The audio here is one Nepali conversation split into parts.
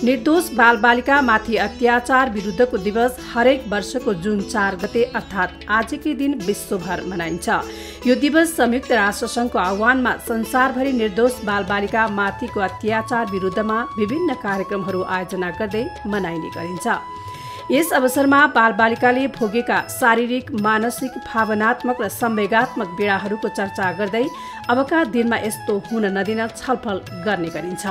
निर्दोष बालबालिका माथि अत्याचार विरुद्धको दिवस हरेक वर्षको जुन 4 गते अर्थात् आजकै दिन विश्वभर मनाइन्छ। यो दिवस संयुक्त राष्ट्रसङ्घको आह्वानमा संसारभरि निर्दोष बालबालिका माथिको अत्याचार विरुद्धमा विभिन्न कार्यक्रमहरू आयोजना गर्दै मनाइने गरिन्छ। यस अवसरमा बालबालिकाले भोगेका शारीरिक, मानसिक, भावनात्मक र संवेगात्मक पीडाहरूको चर्चा गर्दै अबका दिनमा यस्तो हुन नदिन छलफल गर्ने गरिन्छ।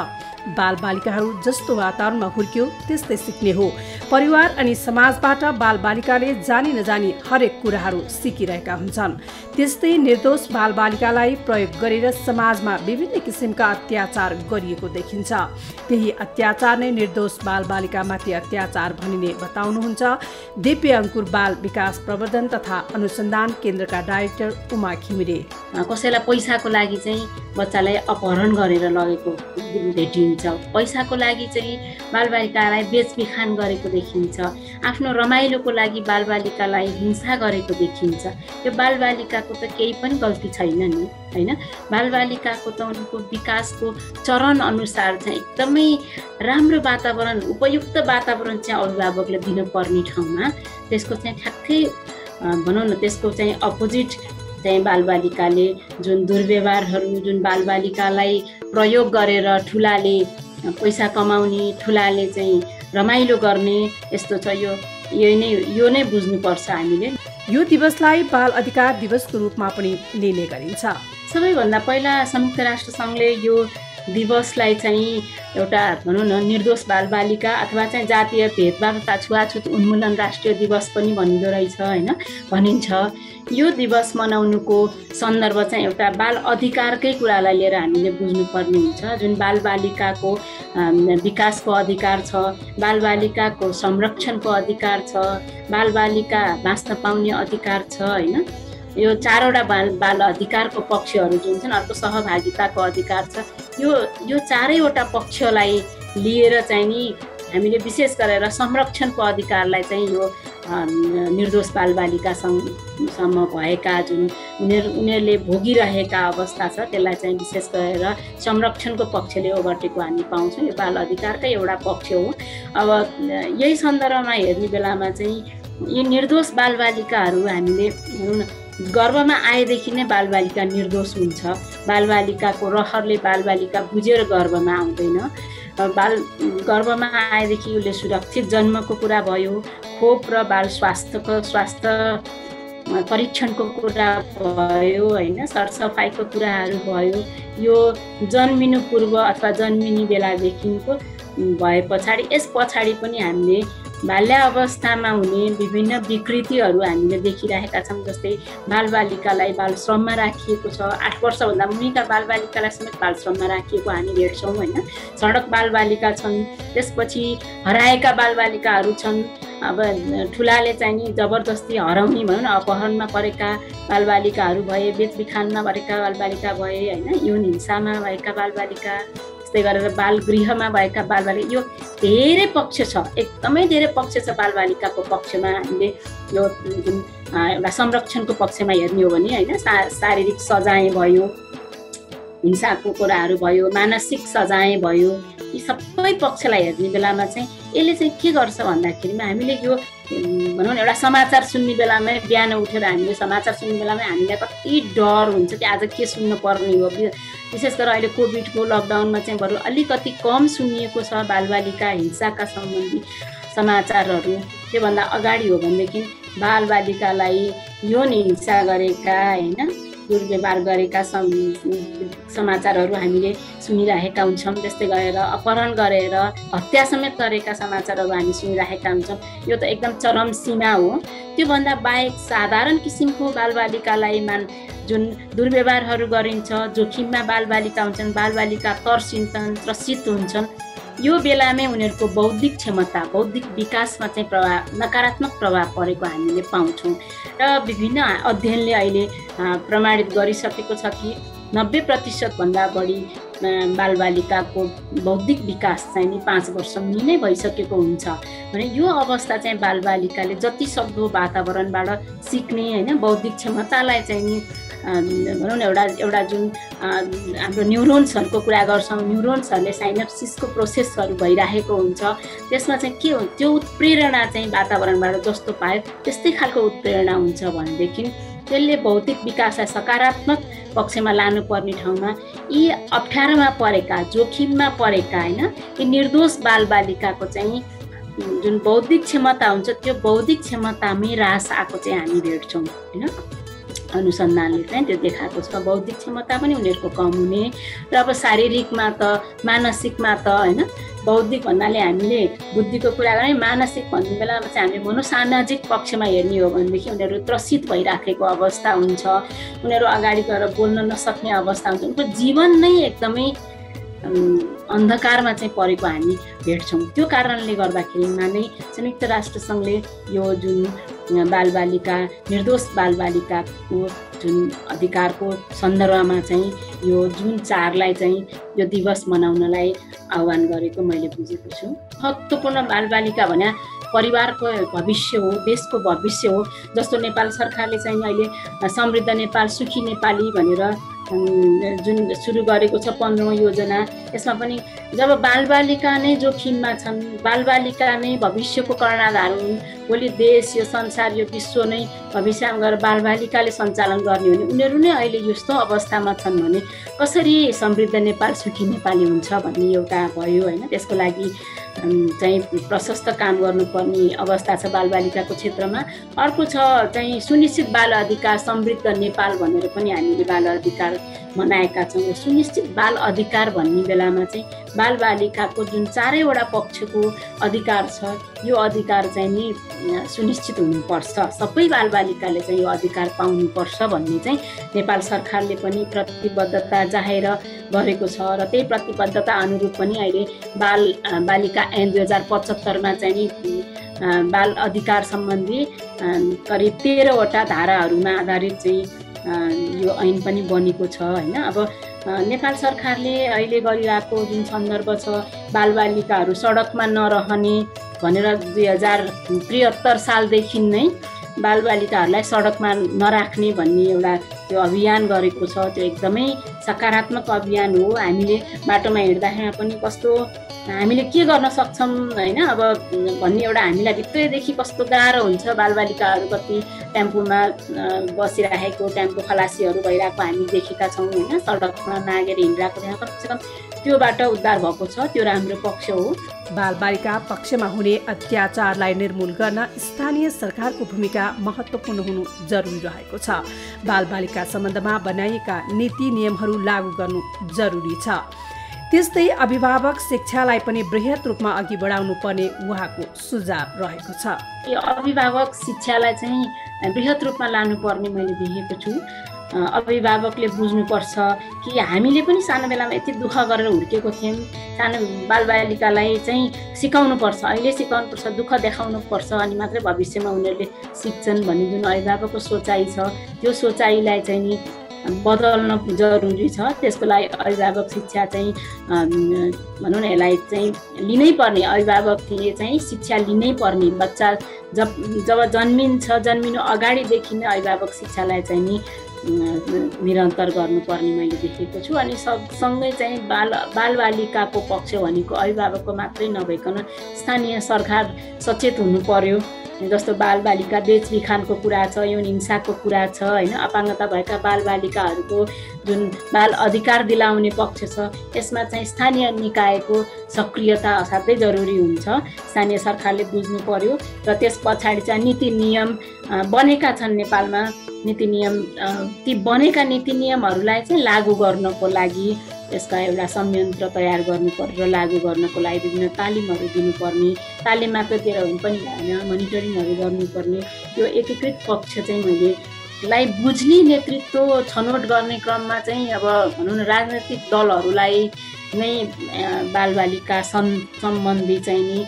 बालबालिकाहरू जस्तो वातावरणमा हुर्क्यो त्यस्तै सिक्ने हो। परिवार अनि समाजबाट बालबालिकाले जानी नजानी हरेक कुराहरू सिकिरहेका हुन्छन्। त्यस्तै निर्दोष बालबालिकालाई प्रयोग गरेर समाजमा विभिन्न किसिमका अत्याचार गरिएको देखिन्छ। त्यही अत्याचार नै निर्दोष बालबालिकामाथि अत्याचार भनिने बताउनुहुन्छ दिव्य अङ्कुर बाल विकास प्रवर्धन तथा अनुसन्धान केन्द्रका डाइरेक्टर उमा घिमिरे। कसैलाई पैसाको लागि चाहिँ बच्चालाई अपहरण गरेर लगेको भेटिन्छ, पैसाको लागि चाहिँ बालबालिकालाई बेचबिखान गरेको देखिन्छ, आफ्नो रमाइलोको लागि बालबालिकालाई हिंसा गरेको देखिन्छ। यो बालबालिकाको त केही पनि गल्ती छैन नि, हैन? बालबालिकाको त उनको विकासको चरण अनुसार चाहिँ एकदमै राम्रो वातावरण, उपयुक्त वातावरण चाहिँ अभिभावकले दिनुपर्ने ठाउँमा त्यसको चाहिँ ठ्याक्कै भनौँ न त्यसको चाहिँ अपोजिट चाहिँ बालबालिकाले जुन दुर्व्यवहारहरू, जुन बालबालिकालाई प्रयोग गरेर ठुलाले पैसा कमाउने, ठुलाले चाहिँ रमाइलो गर्ने, यस्तो छ। यो नै बुझ्नुपर्छ हामीले। यो दिवसलाई बाल अधिकार दिवसको रूपमा पनि लिने गरिन्छ। सबैभन्दा पहिला संयुक्त राष्ट्रसङ्घले यो दिवसलाई चाहिँ एउटा भनौँ न निर्दोष बालबालिका अथवा चाहिँ जातीय भेदभाव तथा छुवाछुत उन्मूलन राष्ट्रिय दिवस पनि भनिँदो रहेछ, होइन, भनिन्छ। यो दिवस मनाउनुको सन्दर्भ चाहिँ एउटा बाल अधिकारकै कुरालाई लिएर हामीले बुझ्नुपर्ने हुन्छ। जुन बालबालिकाको विकासको अधिकार छ, बालबालिकाको संरक्षणको अधिकार छ, बालबालिका बाँच्न पाउने अधिकार छ, होइन। यो चारवटा बाल अधिकारको पक्षहरू जुन छन्, अर्को सहभागिताको अधिकार छ। यो चारैवटा पक्षलाई लिएर चाहिँ नि हामीले विशेष गरेर संरक्षणको अधिकारलाई चाहिँ यो निर्दोष बालबालिकासम्म भएका जुन उनीहरूले भोगिरहेका अवस्था छ त्यसलाई चाहिँ विशेष गरेर संरक्षणको पक्षले ओगटेको हामी पाउँछौँ। यो बाल अधिकारकै एउटा पक्ष हो। अब यही सन्दर्भमा हेर्ने बेलामा चाहिँ यी निर्दोष बालबालिकाहरू हामीले भनौँ न गर्भमा आएदेखि नै बालबालिका निर्दोष हुन्छ। बालबालिकाको रहरले बालबालिका बुझेर गर्भमा आउँदैन। गर्भमा आएदेखि उसले सुरक्षित जन्मको कुरा भयो, खोप र बाल स्वास्थ्य परीक्षणको कुरा भयो, होइन, सरसफाइको कुराहरू भयो। यो जन्मिनु पूर्व अथवा जन्मिने बेलादेखिको भए पछाडि यस पछाडि पनि हामीले बाल्यावस्थामा हुने विभिन्न विकृतिहरू हामीले देखिरहेका छौँ। जस्तै बालबालिकालाई बाल श्रममा राखिएको छ। 8 वर्षभन्दा मुनिका बालबालिकालाई समेत बाल श्रममा राखिएको हामी भेट्छौँ, होइन। सडक बालबालिका छन्, त्यसपछि हराएका बालबालिकाहरू छन्। अब ठुलाले चाहिँ नि जबरजस्ती हराउने भनौँ न अपहरणमा परेका बालबालिकाहरू भए, बेचबिखानमा परेका बालबालिका भए, होइन, यौन हिंसामा भएका बालबालिका, त्यस्तै गरेर बाल गृहमा भएका बालबालिका। यो धेरै पक्ष छ, एकदमै धेरै पक्ष छ बालबालिकाको पक्षमा। हामीले यो जुन एउटा संरक्षणको पक्षमा हेर्ने हो भने, होइन, शारीरिक सजाय भयो, हिंसाको कुराहरू भयो, मानसिक सजाय भयो, यी सबै पक्षलाई हेर्ने बेलामा चाहिँ यसले चाहिँ के गर्छ भन्दाखेरिमा हामीले यो भनौँ न एउटा समाचार सुन्ने बेलामै, बिहान उठेर हामीले समाचार सुन्ने बेलामै हामीलाई कति डर हुन्छ कि आज के सुन्नु पर्ने हो। विशेष गरेर अहिले कोभिडको लकडाउनमा चाहिँ बरु अलिकति कम सुनिएको छ बालबालिका हिंसाका सम्बन्धी समाचारहरू। त्योभन्दा अगाडि हो भनेदेखि बालबालिकालाई यौन हिंसा गरेका, होइन, दुर्व्यवहार गरेका समाचारहरू हामीले सुनिरहेका हुन्छौँ। त्यस्तै गरेर अपहरण गरेर हत्या समेत गरेका समाचारहरू हामी सुनिरहेका हुन्छौँ। यो त एकदम चरम सीमा हो। त्योभन्दा बाहेक साधारण किसिमको बालबालिकालाई जुन दुर्व्यवहारहरू गरिन्छ, जोखिममा बालबालिका हुन्छन्, बालबालिका तर्सिन्छन्, त्रसित हुन्छन्। यो बेलामै उनीहरूको बौद्धिक क्षमता, बौद्धिक विकासमा चाहिँ नकारात्मक प्रभाव परेको हामीले पाउँछौँ। र विभिन्न अध्ययनले अहिले प्रमाणित गरिसकेको छ कि 90% भन्दा बढी बालबालिकाको बौद्धिक विकास चाहिँ नि 5 वर्ष मुनि नै भइसकेको हुन्छ भने यो अवस्था चाहिँ बालबालिकाले जति सक्दो वातावरणबाट सिक्ने, होइन, बौद्धिक क्षमतालाई चाहिँ नि भनौँ न एउटा जुन हाम्रो न्युरोन्सहरूको कुरा गर्छौँ, न्युरोन्सहरूले साइनाप्सिसको प्रोसेसहरू भइरहेको हुन्छ, त्यसमा चाहिँ के हुन्छ, त्यो उत्प्रेरणा चाहिँ वातावरणबाट जस्तो पायो त्यस्तै खालको उत्प्रेरणा हुन्छ भनेदेखि त्यसले बौद्धिक विकासलाई सकारात्मक पक्षमा लानुपर्ने ठाउँमा यी अप्ठ्यारोमा परेका, जोखिममा परेका होइन यी निर्दोष बालबालिकाको चाहिँ जुन बौद्धिक क्षमता हुन्छ त्यो बौद्धिक क्षमतामै ह्रास आएको चाहिँ हामी भेट्छौँ होइन। अनुसन्धानले चाहिँ त्यो देखाएको छ, बौद्धिक क्षमता पनि उनीहरूको कम हुने र अब शारीरिकमा त मानसिकमा त होइन, बौद्धिक भन्नाले हामीले बुद्धिको कुरा गर्ने, मानसिक भन्ने बेलामा चाहिँ हामीले मनोसामाजिक पक्षमा हेर्ने हो भनेदेखि उनीहरू त्रसित भइराखेको अवस्था हुन्छ, उनीहरू अगाडि गएर बोल्न नसक्ने अवस्था हुन्छ, उनको जीवन नै एकदमै अन्धकारमा चाहिँ परेको हामी भेट्छौँ। त्यो कारणले गर्दाखेरिमा नै संयुक्त राष्ट्रसङ्घले यो जुन बालबालिका निर्दोष बालबालिकाको जुन अधिकारको सन्दर्भमा चाहिँ यो जुन 4लाई चाहिँ यो दिवस मनाउनलाई आह्वान गरेको मैले बुझेको छु। महत्त्वपूर्ण बालबालिका भने परिवारको भविष्य हो, देशको भविष्य हो। जस्तो नेपाल सरकारले चाहिँ अहिले समृद्ध नेपाल सुखी नेपाली भनेर जुन सुरु गरेको छ 15औं योजना, यसमा पनि जब बालबालिका नै जोखिममा छन्, बालबालिका नै भविष्यको कर्णधार हुन्, भोलि देश यो संसार यो विश्व नै भविष्यमा गएर बालबालिकाले सञ्चालन गर्ने हो भने उनीहरू नै अहिले यस्तो अवस्थामा छन् भने कसरी समृद्ध नेपाल सुखी नेपाली हुन्छ भन्ने एउटा भयो होइन। त्यसको लागि चाहिँ प्रशस्त काम गर्नुपर्ने अवस्था छ बालबालिकाको क्षेत्रमा। अर्को छ चाहिँ सुनिश्चित बाल अधिकार समृद्ध नेपाल भनेर पनि हामीले बाल अधिकार मनाएका छौँ। सुनिश्चित बाल अधिकार भन्ने बेलामा चाहिँ बालबालिकाको जुन 4वटा पक्षको अधिकार छ यो अधिकार चाहिँ नि सुनिश्चित हुनुपर्छ, सबै बालबालिकाले चाहिँ यो अधिकार पाउनुपर्छ भन्ने चाहिँ नेपाल सरकारले पनि प्रतिबद्धता जाहेर गरेको छ र त्यही प्रतिबद्धता अनुरूप पनि अहिले बालिका ऐन 2075मा चाहिँ नि बाल अधिकार सम्बन्धी करिब 13वटा धाराहरूमा आधारित चाहिँ यो ऐन पनि बनेको छ होइन। अब नेपाल सरकारले अहिले गरिरहेको जुन सन्दर्भ छ बालबालिकाहरू सडकमा नरहने भनेर 2073 सालदेखि नै बालबालिकाहरूलाई सडकमा नराख्ने भन्ने एउटा त्यो अभियान गरेको छ। त्यो एकदमै सकारात्मक अभियान हो। हामीले बाटोमा हिँड्दाखेरि पनि कस्तो हामीले के गर्न सक्छौँ होइन अब भन्ने एउटा हामीलाई भित्रैदेखि कस्तो गाह्रो हुन्छ। बालबालिकाहरू कति टेम्पोमा बसिरहेको, टेम्पो खलासीहरू भइरहेको हामी देखेका छौँ होइन, सडकमा नागेर हिँडिरहेको त्यहाँ कमसेकम त्योबाट उद्धार भएको छ, त्यो राम्रो पक्ष हो। बालबालिका पक्षमा हुने अत्याचारलाई निर्मूल गर्न स्थानीय सरकारको भूमिका महत्त्वपूर्ण हुनु जरुरी रहेको छ। बालबालिका सम्बन्धमा बनाइएका नीति नियमहरू लागू गर्नु जरुरी छ। त्यस्तै अभिभावक शिक्षालाई पनि बृहत रूपमा अघि बढाउनु पर्ने उहाँको सुझाव रहेको छ। यो अभिभावक शिक्षालाई चाहिँ बृहत रूपमा लानुपर्ने मैले देखेको छु। अभिभावकले बुझ्नुपर्छ कि हामीले पनि सानो बेलामा यति दुःख गरेर हुर्केको थियौँ, सानो बालबालिकालाई चाहिँ सिकाउनुपर्छ, अहिले सिकाउनुपर्छ, दुःख देखाउनुपर्छ अनि मात्रै भविष्यमा उनीहरूले सिक्छन् भन्ने जुन अभिभावकको सोचाइ छ त्यो सोचाइलाई चाहिँ नि बदल्न जरुरी छ। त्यसको लागि अभिभावक शिक्षा चाहिँ भनौँ न यसलाई चाहिँ लिनै पर्ने, अभिभावकले चाहिँ शिक्षा लिनै पर्ने। बच्चा जब जन्मिन्छ जन्मिनु अगाडिदेखि नै अभिभावक शिक्षालाई चाहिँ नि निरन्तर गर्नुपर्ने मैले देखेको छु। अनि सँगै चाहिँ बालबालिकाको पक्ष भनेको अभिभावकको मात्रै नभइकन स्थानीय सरकार सचेत हुनु पर्यो। जस्तो बालबालिका बेचबिखानको कुरा छ, यौन हिंसाको कुरा छ होइन, अपाङ्गता भएका बालबालिकाहरूको जुन बाल अधिकार दिलाउने पक्ष छ यसमा चाहिँ स्थानीय निकायको सक्रियता असाध्यै जरुरी हुन्छ। स्थानीय सरकारले बुझ्नु पर्यो र त्यस पछाडि चाहिँ नीति नियम बनेका छन् नेपालमा। नीति नियम ती बनेका नीति नियमहरूलाई चाहिँ लागू गर्नको लागि यसका एउटा संयन्त्र तयार गर्नुपर्छ र लागू गर्नको लागि विभिन्न तालिमहरू दिनुपर्ने, तालिम मात्र दिएर हुन पनि भएन, मोनिटरिङहरू गर्नुपर्ने। यो एकीकृत पक्ष चाहिँ मैले लाई बुझ्ने नेतृत्व छनौट गर्ने क्रममा चाहिँ अब भनौँ न राजनैतिक दलहरूलाई नै बालबालिका सम्बन्धी चाहिँ नि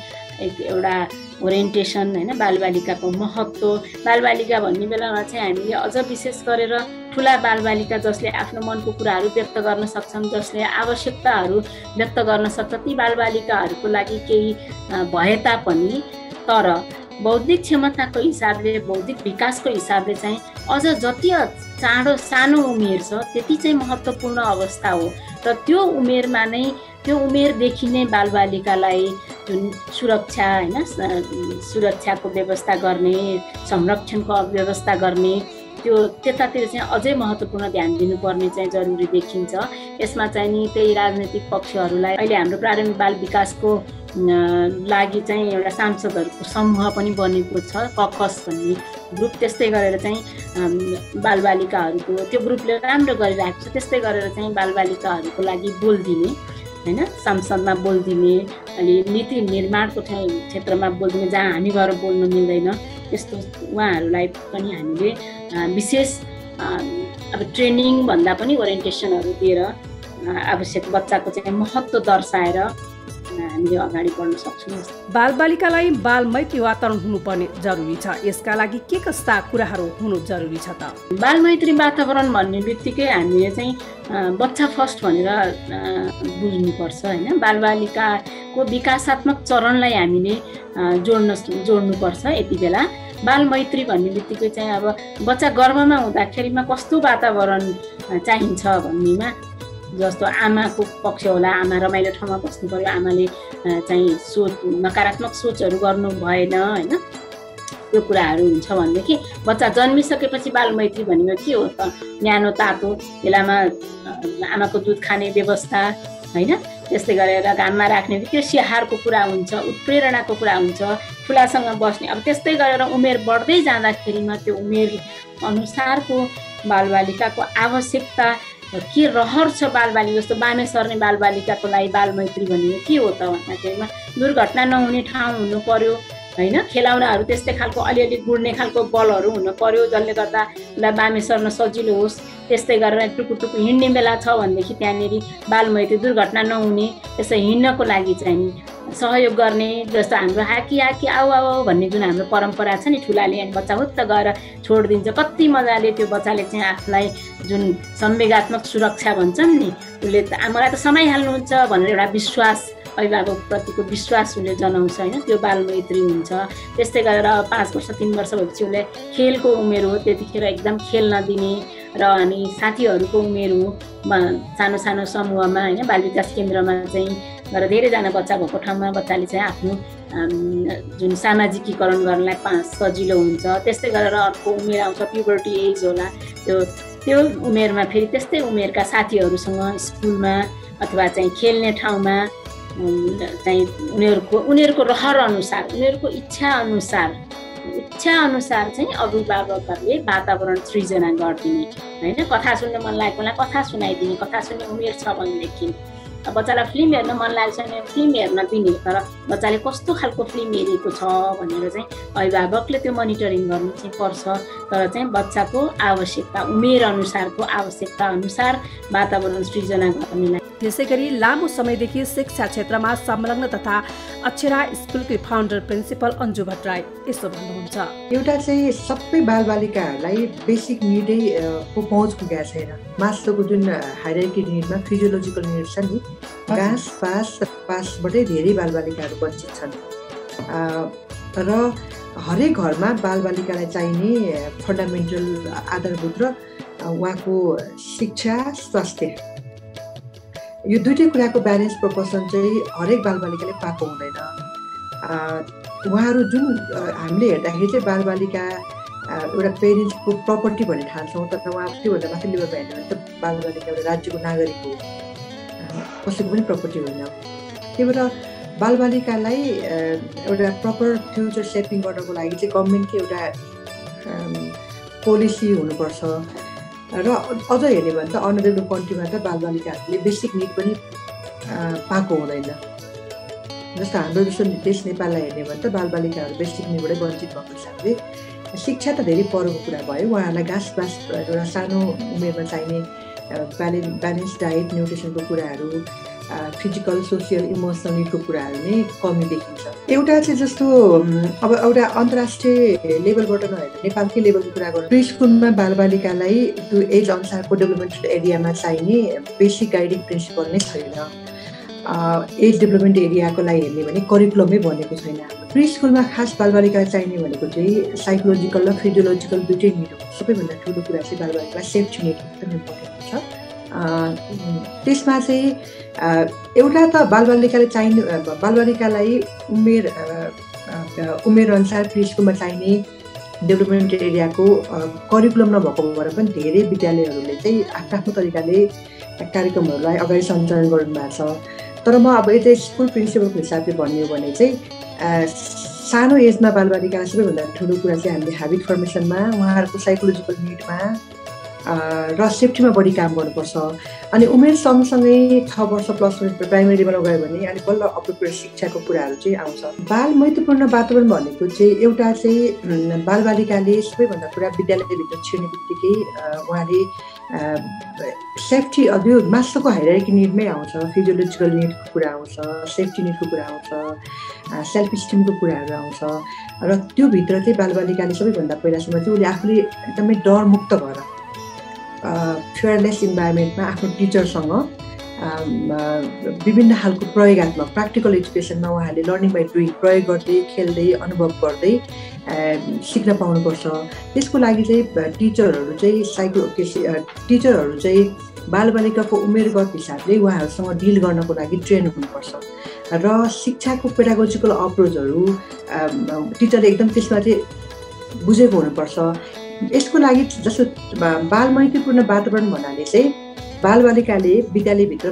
एउटा ओरिएन्टेसन होइन, बालबालिकाको महत्त्व, बालबालिका भन्ने बेलामा चाहिँ हामीले अझ विशेष गरेर ठुला बालबालिका जसले आफ्नो मनको कुराहरू व्यक्त गर्न सक्छन्, जसले आवश्यकताहरू व्यक्त गर्न सक्छ, ती बालबालिकाहरूको लागि केही भए तापनि तर बौद्धिक क्षमताको हिसाबले, बौद्धिक विकासको हिसाबले चाहिँ अझ जति चाँडो सानो उमेर छ त्यति चाहिँ महत्त्वपूर्ण अवस्था हो र त्यो उमेरमा नै, त्यो उमेरदेखि नै बालबालिकालाई जुन सुरक्षा हैन, सुरक्षाको व्यवस्था गर्ने, संरक्षणको व्यवस्था गर्ने, त्यो त्यतातिर चाहिँ अझै महत्त्वपूर्ण ध्यान दिनुपर्ने चाहिँ जरुरी देखिन्छ। यसमा चाहिँ नि त्यही राजनैतिक पक्षहरूलाई अहिले हाम्रो प्रारम्भिक बाल विकासको लागि चाहिँ एउटा सांसदहरूको समूह पनि बनेको छ, ककस भन्ने ग्रुप। त्यस्तै गरेर चाहिँ बालबालिकाहरूको त्यो ग्रुपले राम्रो गरिरहेको छ। त्यस्तै गरेर चाहिँ बालबालिकाहरूको लागि बोलिदिने हैन, संसदमा बोलिदिने, अलि नीति निर्माणको क्षेत्रमा बोलिदिने, जहाँ हामी गएर बोल्न मिल्दैन त्यस्तो उहाँहरूलाई पनि हामीले विशेष अब ट्रेनिङ भन्दा पनि ओरिएन्टेसनहरू दिएर आवश्यक बच्चाको चाहिँ महत्त्व दर्शाएर हामीले अगाडि बढ्न सक्छौँ। बालबालिकालाई बालमैत्री वातावरण हुनुपर्ने जरुरी छ। यसका लागि के कस्ता कुराहरू हुनु जरुरी छ त? बालमैत्री वातावरण भन्ने बित्तिकै हामीले चाहिँ बच्चा फर्स्ट भनेर बुझ्नुपर्छ हैन। बालबालिकाको विकासात्मक चरणलाई हामीले जोड्नुपर्छ। यति बेला बालमैत्री भन्ने बित्तिकै चाहिँ अब बच्चा गर्भमा हुँदाखेरिमा कस्तो वातावरण चाहिन्छ भन्नेमा, जस्तो आमाको पक्ष होला, आमा रमाइलो ठाउँमा बस्नु पर्यो, आमाले चाहिँ नकारात्मक सोचहरू गर्नु भएन हैन, त्यो कुराहरू हुन्छ भनेदेखि बच्चा जन्मिसकेपछि बालमैत्री भनेको के हो त? न्यानो तातो बेलामा आमाको दुध खाने व्यवस्था हैन, त्यस्तै गरेर घाममा राख्ने, त्यो स्याहारको कुरा हुन्छ, उत्प्रेरणाको कुरा हुन्छ, ठुलासँग बस्ने। अब त्यस्तै गरेर उमेर बढ्दै जाँदाखेरिमा त्यो उमेर अनुसारको बालबालिकाको आवश्यकता के रहर छ बालबालिका, जस्तो बामे सर्ने बालबालिकाको लागि बालमैत्री भनेको के हो त भन्दाखेरिमा दुर्घटना नहुने ठाउँ हुनु पर्यो हैन, खेलाउनाहरू त्यस्तै खालको अलिअलि गुड्ने खालको बलहरू हुनु पर्यो, जसले गर्दा उसलाई बामे सर्न सजिलो होस्। त्यस्तै गरेर टुकु हिँड्ने बेला छ भनेदेखि त्यहाँनिर बालमैत्री, दुर्घटना नहुने, त्यसै हिँड्नको लागि चाहिँ सहयोग गर्ने। जस्तो हाम्रो हाकी आऊ आऊ भन्ने जुन हाम्रो परम्परा छ नि, ठुलाले अनि बच्चा हुत्त गएर छोडिदिन्छ, कति मजाले त्यो बच्चाले चाहिँ आफूलाई जुन संवेगात्मक सुरक्षा भन्छन् नि, उसले मलाई त समाइहाल्नुहुन्छ भनेर एउटा विश्वास, अभिभावकप्रतिको विश्वास उसले जनाउँछ हैन, त्यो बालमैत्री हुन्छ। त्यस्तै गरेर 5 वर्ष 3 वर्ष भएपछि उसले खेलको उमेर हो, त्यतिखेर एकदम खेल्न दिने र अनि साथीहरूको उमेर हो, सानो सानो समूहमा हैन, बाल विकास केन्द्रमा चाहिँ गएर धेरैजना बच्चा भएको ठाउँमा बच्चाले चाहिँ आफ्नो जुन सामाजिकीकरण गर्नलाई सजिलो हुन्छ। त्यस्तै गरेर अर्को उमेर आउँछ, प्युबर्टी एज होला, त्यो उमेरमा फेरि त्यस्तै उमेरका साथीहरूसँग स्कुलमा अथवा चाहिँ खेल्ने ठाउँमा चाहिँ उनीहरूको रहर अनुसार, उनीहरूको इच्छा अनुसार चाहिँ अभिभावकहरूले वातावरण सृजना गरिदिने हैन। कथा सुन्न मन लागेकोलाई कथा सुनाइदिने, कथा सुन्ने उमेर छ भनेदेखि बच्चालाई फिल्म हेर्न मन लागेको छ भने फिल्म हेर्न दिने, तर बच्चाले कस्तो खालको फिल्म हेरेको छ भनेर चाहिँ अभिभावकले त्यो मोनिटरिङ गर्नु चाहिँ पर्छ। तर चाहिँ बच्चाको आवश्यकता, उमेर अनुसारको आवश्यकता अनुसार वातावरण सृजना गर्नेलाई। त्यसै गरी लामो समयदेखि शिक्षा क्षेत्रमा संलग्न तथा अक्षरा स्कुलकै फाउन्डर प्रिन्सिपल अन्जु भट्टराई यसो भन्नुहुन्छ। एउटा चाहिँ सबै बालबालिकाहरूलाई बेसिक निडै को पहुँच पुगेको छैन। मास्लोको जुन हायरार्की निडमा फिजियोलोजिकल निड छ नि, घाँस पासबाटै धेरै बालबालिकाहरू वञ्चित छन् र हरेक घरमा बालबालिकालाई चाहिने फन्डामेन्टल आधारभूत र उहाँको शिक्षा, स्वास्थ्य, यो दुईटै कुराको ब्यालेन्स प्रोपोर्सन चाहिँ हरेक बालबालिकाले पाएको हुँदैन। उहाँहरू जुन हामीले हेर्दाखेरि चाहिँ बालबालिका एउटा पेरेन्ट्सको प्रपर्टी भन्ने ठान्छौँ, तर उहाँ त्योभन्दा माथि लेभलमा हेर्नु भने त बालबालिका एउटा राज्यको नागरिक हो, कसैको पनि प्रपर्टी होइन। त्यही भएर बालबालिकालाई एउटा प्रपर फ्युचर सेपिङ गर्नको लागि चाहिँ गभर्मेन्टको एउटा पोलिसी हुनुपर्छ र अझ हेर्ने भने त अनडेभलप कन्ट्रीमा त बालबालिकाहरूले बेसिक निड पनि पाएको हुँदैन। जस्तो हाम्रो देश नेपाललाई हेर्ने भने त बालबालिकाहरू बेसिक निडबाटै वञ्चित भएको हिसाबले शिक्षा त धेरै परको कुरा भयो। उहाँहरूलाई घाँस एउटा सानो उमेरमा चाहिने ब्यालेन्स डाइट, न्युट्रिसनको कुराहरू, फिजिकल, सोसियल, इमोसनल निडको कुराहरू नै कमी देखिन्छ। एउटा चाहिँ जस्तो अब एउटा अन्तर्राष्ट्रिय लेभलबाट नहेर्दा नेपालकै लेभलको कुरा गर्नु, प्री स्कुलमा बालबालिकालाई त्यो एज अनुसारको डेभलपमेन्टल एरियामा चाहिने बेसिक गाइडिङ प्रिन्सिपल नै छैन। एज डेभलपमेन्ट एरियाको लागि हेर्ने भने करिकुलमै बनेको छैन। प्री स्कुलमा खास बालबालिका चाहिने भनेको चाहिँ साइकोलोजिकल र फिजियोलोजिकल दुइटै निड हो। सबैभन्दा ठुलो कुरा चाहिँ बालबालिकालाई सेफ्टी नेट एकदम इम्पोर्टेन्ट छ। त्यसमा चाहिँ एउटा त बालबालिकालाई उमेर अनुसार प्री स्कुलमा चाहिने डेभलपमेन्ट एरियाको करिकुलम नभएको भएर पनि धेरै विद्यालयहरूले चाहिँ आफ्नो तरिकाले कार्यक्रमहरूलाई अगाडि सञ्चालन गर्नुभएको छ। तर म अब यतै स्कुल प्रिन्सिपलको हिसाबले भन्ने हो भने चाहिँ सानो एजमा बालबालिकालाई सबैभन्दा ठुलो कुरा चाहिँ हामीले ह्याबिट फर्मेसनमा, उहाँहरूको साइकोलोजिकल निडमा र सेफ्टीमा बढी काम गर्नुपर्छ। अनि उमेर सँगसँगै 6 वर्ष प्लस प्राइमेरी लेभलमा गयो भने अनि बल्ल अप्रोप्रिएट शिक्षाको कुराहरू चाहिँ आउँछ। बाल मैत्रीपूर्ण वातावरण भनेको चाहिँ एउटा चाहिँ बालबालिकाले सबैभन्दा कुरा विद्यालयभित्र छिर्ने बित्तिकै उहाँले सेफ्टी यो मास्टरको हायरार्की निडमै आउँछ। फिजियोलोजिकल निडको कुरा आउँछ, सेफ्टी निडको कुरा आउँछ, सेल्फ स्टिमको कुराहरू आउँछ। र त्यो भित्र चाहिँ बालबालिकाले सबैभन्दा पहिलासम्म चाहिँ उसले आफूले एकदमै डरमुक्त भएर फियरलेस इन्भाइरोमेन्टमा आफ्नो टिचरसँग विभिन्न खालको प्रयोगत्मक प्र्याक्टिकल एजुकेसनमा उहाँले लर्निङ बाई डुइङ प्रयोग गर्दै, खेल्दै, अनुभव गर्दै सिक्न पाउनुपर्छ। त्यसको लागि चाहिँ टिचरहरू चाहिँ बालबालिकाको उमेरगत हिसाबले उहाँहरूसँग डिल गर्नको लागि ट्रेन हुनुपर्छ। र शिक्षाको पेडागोजिकल अप्रोचहरू टिचरले एकदम त्यसमा चाहिँ बुझेको हुनुपर्छ। यसको लागि जस्तो बाल मैत्रीपूर्ण वातावरण भन्नाले चाहिँ बालबालिकाले विद्यालयभित्र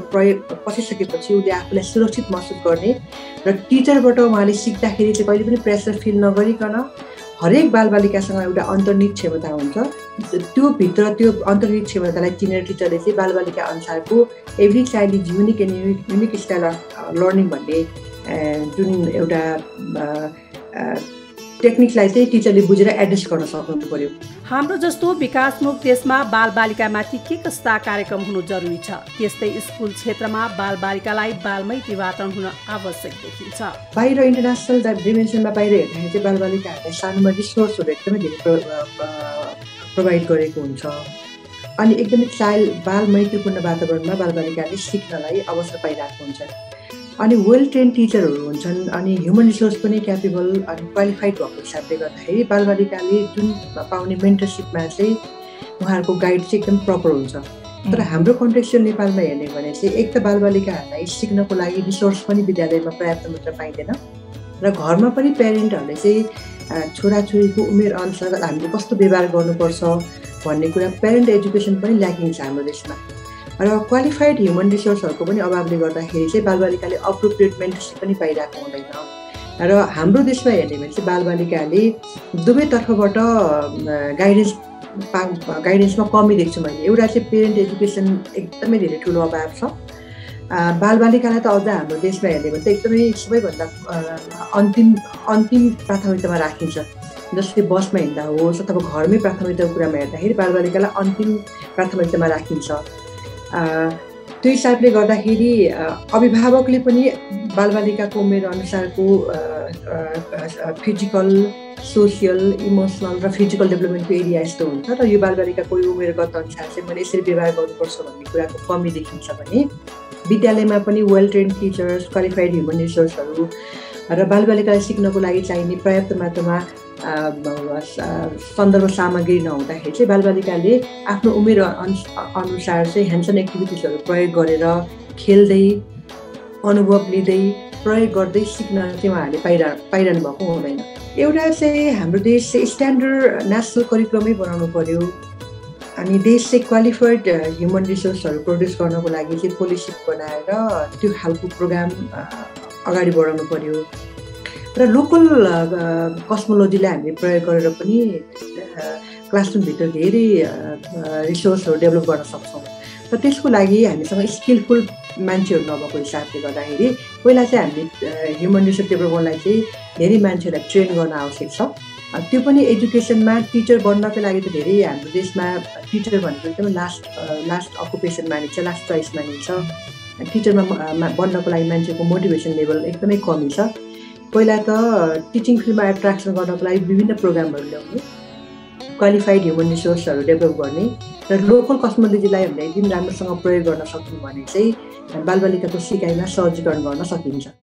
पसिसकेपछि उसले आफूलाई सुरक्षित महसुस गर्ने र टिचरबाट उहाँले सिक्दाखेरि चाहिँ कहिले पनि प्रेसर फिल नगरिकन हरेक बालबालिकासँग एउटा अन्तर्निहित क्षमता हुन्छ। त्यो अन्तर्निहित क्षमतालाई चिनेर टिचरले चाहिँ बालबालिका अनुसारको every child is unique and unique style of learning भन्ने जुन एउटा टेक्निकलाई चाहिँ टिचरले बुझेर एड्रेस गर्न सक्नु पर्यो। हाम्रो जस्तो विकासमुख देशमा बालबालिकामाथि के कस्ता कार्यक्रम हुनु जरुरी छ? त्यस्तै स्कुल क्षेत्रमा बालबालिकालाई बालमैत्री वातावरण हुन आवश्यक देखिन्छ। बाहिर इन्टरनेसनल डिमेन्सनमा बाहिर हेर्दाखेरि चाहिँ बालबालिकाहरूलाई सानोमा रिसोर्सहरू एकदमै धेरै प्रोभाइड गरेको हुन्छ। अनि एकदमै बाल मैत्रीपूर्ण वातावरणमा बालबालिकाले सिक्नलाई अवसर पाइरहेको हुन्छ। अनि वेल ट्रेन टिचरहरू हुन्छन् अनि ह्युमन रिसोर्स पनि क्यापेबल अनि क्वालिफाइड भएको हिसाबले गर्दाखेरि बालबालिकाले जुन पाउने मेन्टरसिपमा चाहिँ उहाँहरूको गाइड चाहिँ एकदम प्रपर हुन्छ। तर हाम्रो कन्टेक्स्चुअल नेपालमा हेर्ने भने चाहिँ एक त बालबालिकाहरूलाई सिक्नको लागि रिसोर्स पनि विद्यालयमा पर्याप्त मात्रा पाइँदैन र घरमा पनि प्यारेन्टहरूले चाहिँ छोराछोरीको उमेर अनुसार हामीले कस्तो व्यवहार गर्नुपर्छ भन्ने कुरा प्यारेन्ट एजुकेसन पनि ल्याकिङ छ हाम्रो देशमा। र क्वालिफाइड ह्युमन रिसोर्सहरूको पनि अभावले गर्दाखेरि चाहिँ बालबालिकाले अप्रोप्रिएट मेन्टरसिप पनि पाइरहेको हुँदैन। र हाम्रो देशमा हेर्ने भने चाहिँ बालबालिकाले दुवैतर्फबाट गाइडेन्समा कमी देख्छु मैले। एउटा चाहिँ पेरेन्ट एजुकेसन एकदमै धेरै ठुलो अभाव छ। बालबालिकालाई त अझ हाम्रो देशमा हेर्ने भने चाहिँ एकदमै सबैभन्दा अन्तिम प्राथमिकतामा राखिन्छ। जस्तै बसमा हिँड्दा होस् अथवा घरमै प्राथमिकताको कुरामा हेर्दाखेरि बालबालिकालाई अन्तिम प्राथमिकतामा राखिन्छ। त्यो हिसाबले गर्दाखेरि अभिभावकले पनि बालबालिकाको उमेर अनुसारको फिजिकल, सोसियल, इमोसनल र फिजिकल डेभलपमेन्टको एरिया यस्तो हुन्छ र यो बालबालिकाको उमेरगत अनुसार चाहिँ मैले यसरी व्यवहार गर्नुपर्छ भन्ने कुराको कमी देखिन्छ भने विद्यालयमा पनि well train teachers, qualified human रिसोर्सहरू र बालबालिकालाई सिक्नको लागि चाहिने पर्याप्त मात्रामा सन्दर्भ सामग्री नहुँदाखेरि चाहिँ बालबालिकाले आफ्नो उमेर अनुसार चाहिँ ह्यान्ड्स अन एक्टिभिटिजहरू प्रयोग गरेर खेल्दै, अनुभव लिँदै, प्रयोग गर्दै सिक्न चाहिँ उहाँहरूले पाइरहनु भएको हुँदैन। एउटा चाहिँ हाम्रो देश चाहिँ स्ट्यान्डर्ड नेसनल करिकुलमै बनाउनु पर्यो। अनि देश चाहिँ क्वालिफाइड ह्युमन रिसोर्सहरू प्रड्युस गर्नको लागि चाहिँ पोलिसी बनाएर त्यो खालको प्रोग्राम अगाडि बढाउनु पर्यो। र लोकल कस्मोलोजीलाई हामीले प्रयोग गरेर पनि क्लासरुमभित्र धेरै रिसोर्सहरू डेभलप गर्न सक्छौँ। र त्यसको लागि हामीसँग स्किलफुल मान्छेहरू नभएको हिसाबले गर्दाखेरि पहिला चाहिँ हामीले ह्युमन रिसोर्स डेभलपमेन्टलाई चाहिँ धेरै मान्छेहरूलाई ट्रेन गर्न आवश्यक छ। त्यो पनि एजुकेसनमा टिचर बन्नको लागि त धेरै हाम्रो देशमा टिचर भनेको एकदमै लास्ट अकुपेसन मानिन्छ, लास्ट चोइस मानिन्छ। टिचरमा बन्नको लागि मान्छेको मोटिभेसन लेभल एकदमै कमी छ। पहिला त टिचिङ फिल्डमा एट्र्याक्सन गर्नको लागि विभिन्न प्रोग्रामहरू ल्याउने, क्वालिफाइड ह्युमन रिसोर्सहरू डेभलप गर्ने र लोकल कस्मोलोजीलाई हामीले एकदम राम्रोसँग प्रयोग गर्न सक्यौँ भने चाहिँ बालबालिकाको सिकाइमा सहजीकरण गर्न सकिन्छ।